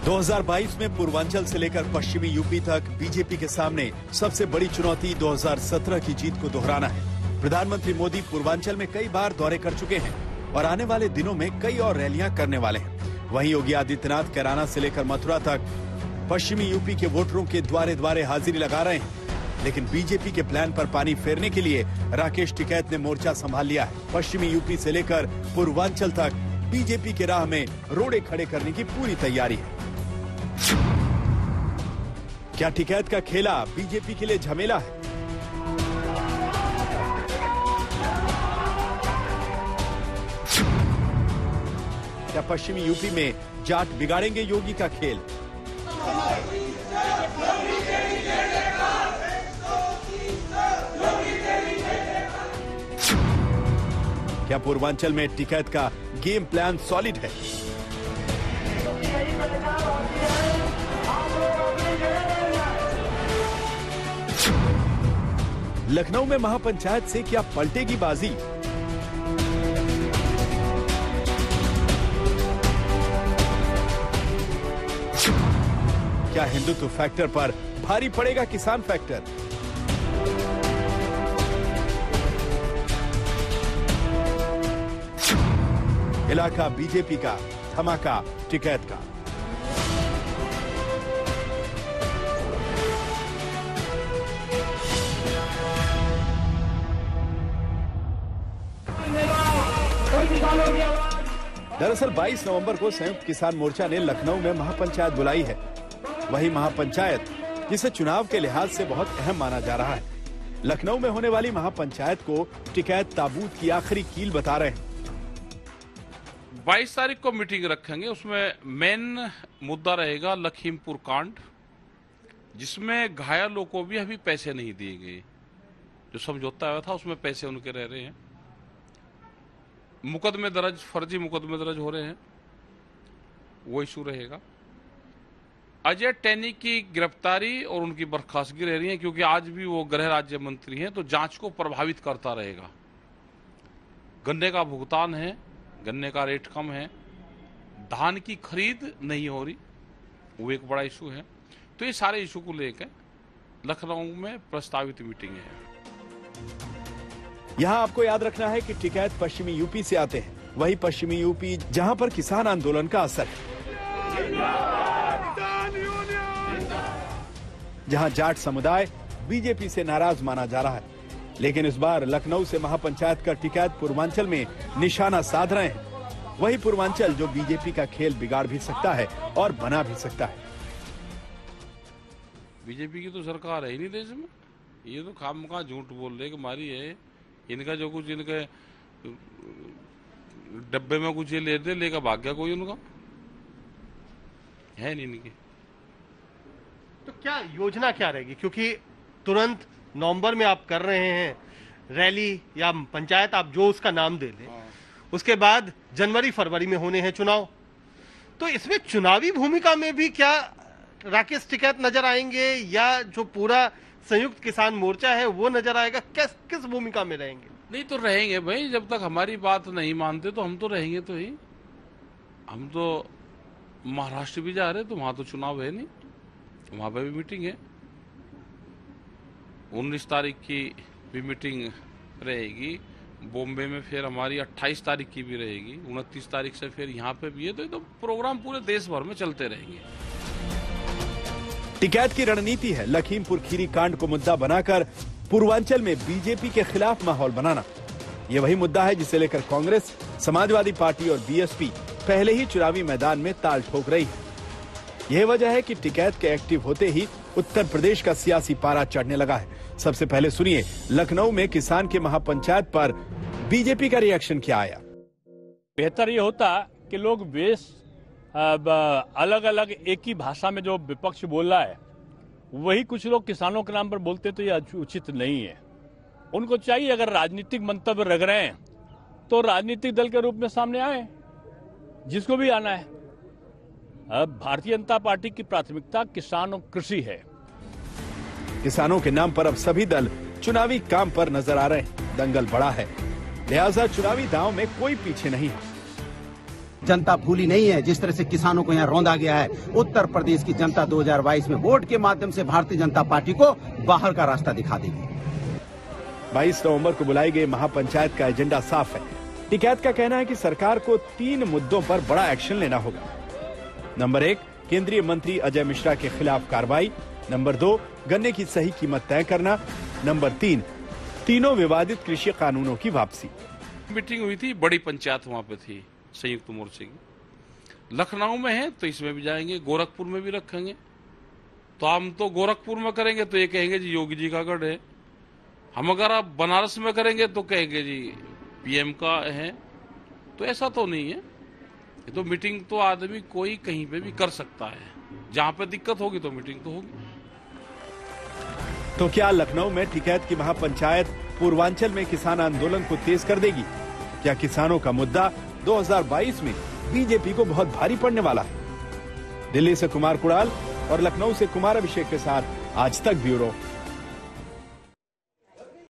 2022 में पूर्वांचल से लेकर पश्चिमी यूपी तक बीजेपी के सामने सबसे बड़ी चुनौती 2017 की जीत को दोहराना है। प्रधानमंत्री मोदी पूर्वांचल में कई बार दौरे कर चुके हैं और आने वाले दिनों में कई और रैलियां करने वाले हैं। वहीं योगी आदित्यनाथ कैराना से लेकर मथुरा तक पश्चिमी यूपी के वोटरों के द्वारे द्वारे हाजिरी लगा रहे हैं। लेकिन बीजेपी के प्लान पर पानी फेरने के लिए राकेश टिकैत ने मोर्चा संभाल लिया है। पश्चिमी यूपी से लेकर पूर्वांचल तक बीजेपी के राह में रोड़े खड़े करने की पूरी तैयारी है। क्या टिकैत का खेला बीजेपी के लिए झमेला है? क्या पश्चिमी यूपी में जाट बिगाड़ेंगे योगी का खेल? क्या पूर्वांचल में टिकैत का गेम प्लान सॉलिड है? लखनऊ में महापंचायत से क्या पलटेगी बाजी? क्या हिंदुत्व फैक्टर पर भारी पड़ेगा किसान फैक्टर? इलाका बीजेपी का, धमाका टिकैत का। दरअसल 22 नवंबर को संयुक्त किसान मोर्चा ने लखनऊ में महापंचायत बुलाई है। वही महापंचायत जिसे चुनाव के लिहाज से बहुत अहम माना जा रहा है। लखनऊ में होने वाली महापंचायत को टिकैत ताबूत की आखिरी कील बता रहे हैं। 22 तारीख को मीटिंग रखेंगे। उसमें मेन मुद्दा रहेगा लखीमपुर कांड, जिसमें घायलों को भी अभी पैसे नहीं दिए गए। जो समझौता आया था उसमें पैसे उनके रह रहे हैं। मुकदमे दर्ज, फर्जी मुकदमे दर्ज हो रहे हैं, वो इशू रहेगा। अजय टैनी की गिरफ्तारी और उनकी बर्खास्तगी रह रही है, क्योंकि आज भी वो गृह राज्य मंत्री हैं, तो जांच को प्रभावित करता रहेगा। गन्ने का भुगतान है, गन्ने का रेट कम है, धान की खरीद नहीं हो रही, वो एक बड़ा इशू है। तो ये सारे इशू को लेकर लखनऊ में प्रस्तावित मीटिंग है। यहाँ आपको याद रखना है कि टिकैत पश्चिमी यूपी से आते हैं। वही पश्चिमी यूपी जहाँ पर किसान आंदोलन का असर है, जहाँ जाट समुदाय बीजेपी से नाराज माना जा रहा है। लेकिन इस बार लखनऊ से महापंचायत का टिकैत पूर्वांचल में निशाना साध रहे हैं। वही पूर्वांचल जो बीजेपी का खेल बिगाड़ भी सकता है और बना भी सकता है। बीजेपी की तो सरकार है ही नहीं देश में। ये तो खामखा झूठ बोल रहे कि हमारी है। इनका जो कुछ इनके डब्बे में कुछ ये लेते लेकर भाग गया कोई, उनका है नहीं इनकी। तो क्या योजना क्या रहेगी? क्योंकि तुरंत नवंबर में आप कर रहे हैं रैली या पंचायत, आप जो उसका नाम दे लें, उसके बाद जनवरी फरवरी में होने हैं चुनाव। तो इसमें चुनावी भूमिका में भी क्या राकेश टिकैत नजर आएंगे, या जो पूरा संयुक्त किसान मोर्चा है वो नजर आएगा? किस भूमिका में रहेंगे? नहीं तो रहेंगे भाई, जब तक हमारी बात नहीं मानते तो हम तो रहेंगे तो ही। हम तो महाराष्ट्र भी जा रहे, तो वहां तो चुनाव है नहीं, वहां पे भी मीटिंग है। 19 तारीख की भी मीटिंग रहेगी बॉम्बे में, फिर हमारी 28 तारीख की भी रहेगी, 29 तारीख से फिर यहाँ पे भी है। तो ये तो प्रोग्राम पूरे देश भर में चलते रहेंगे। टिकैत की रणनीति है लखीमपुर खीरी कांड को मुद्दा बनाकर पूर्वांचल में बीजेपी के खिलाफ माहौल बनाना। ये वही मुद्दा है जिसे लेकर कांग्रेस, समाजवादी पार्टी और बीएसपी पहले ही चुनावी मैदान में ताल ठोक रही है। यह वजह है कि टिकैत के एक्टिव होते ही उत्तर प्रदेश का सियासी पारा चढ़ने लगा है। सबसे पहले सुनिए लखनऊ में किसान के महापंचायत पर बीजेपी का रिएक्शन क्या आया। बेहतर ये होता कि लोग अलग अलग एक ही भाषा में जो विपक्ष बोल रहा है वही कुछ लोग किसानों के नाम पर बोलते, तो यह उचित नहीं है। उनको चाहिए अगर राजनीतिक मंतव्य रख रहे हैं तो राजनीतिक दल के रूप में सामने आए, जिसको भी आना है। अब भारतीय जनता पार्टी की प्राथमिकता किसान और कृषि है। किसानों के नाम पर अब सभी दल चुनावी काम पर नजर आ रहे हैं। दंगल बड़ा है, लिहाजा चुनावी दांव में कोई पीछे नहीं है। जनता भूली नहीं है जिस तरह से किसानों को यहाँ रौंदा गया है। उत्तर प्रदेश की जनता 2022 में वोट के माध्यम से भारतीय जनता पार्टी को बाहर का रास्ता दिखा देगी। 22 नवंबर को बुलाई गई महापंचायत का एजेंडा साफ है। टिकैत का कहना है कि सरकार को 3 मुद्दों पर बड़ा एक्शन लेना होगा। नंबर 1, केंद्रीय मंत्री अजय मिश्रा के खिलाफ कार्रवाई। नंबर 2, गन्ने की सही कीमत तय करना। नंबर 3, तीनों विवादित कृषि कानूनों की वापसी। मीटिंग हुई थी, बड़ी पंचायत वहां पे थी संयुक्त मोर्चे की। लखनऊ में है तो इसमें भी जाएंगे, गोरखपुर में भी रखेंगे। तो हम तो गोरखपुर में करेंगे तो ये कहेंगे जी योगी जी का गढ़ है। हम अगर आप बनारस में करेंगे तो कहेंगे जी पीएम का है। तो ऐसा तो नहीं है। ये तो मीटिंग तो आदमी कोई कहीं पे भी कर सकता है। जहां पे दिक्कत होगी तो मीटिंग तो होगी। तो क्या लखनऊ में टिकैत की महापंचायत पूर्वांचल में किसान आंदोलन को तेज कर देगी? क्या किसानों का मुद्दा 2022 में बीजेपी को बहुत भारी पड़ने वाला है? दिल्ली से कुमार कुणाल और लखनऊ से कुमार अभिषेक के साथ आज तक ब्यूरो।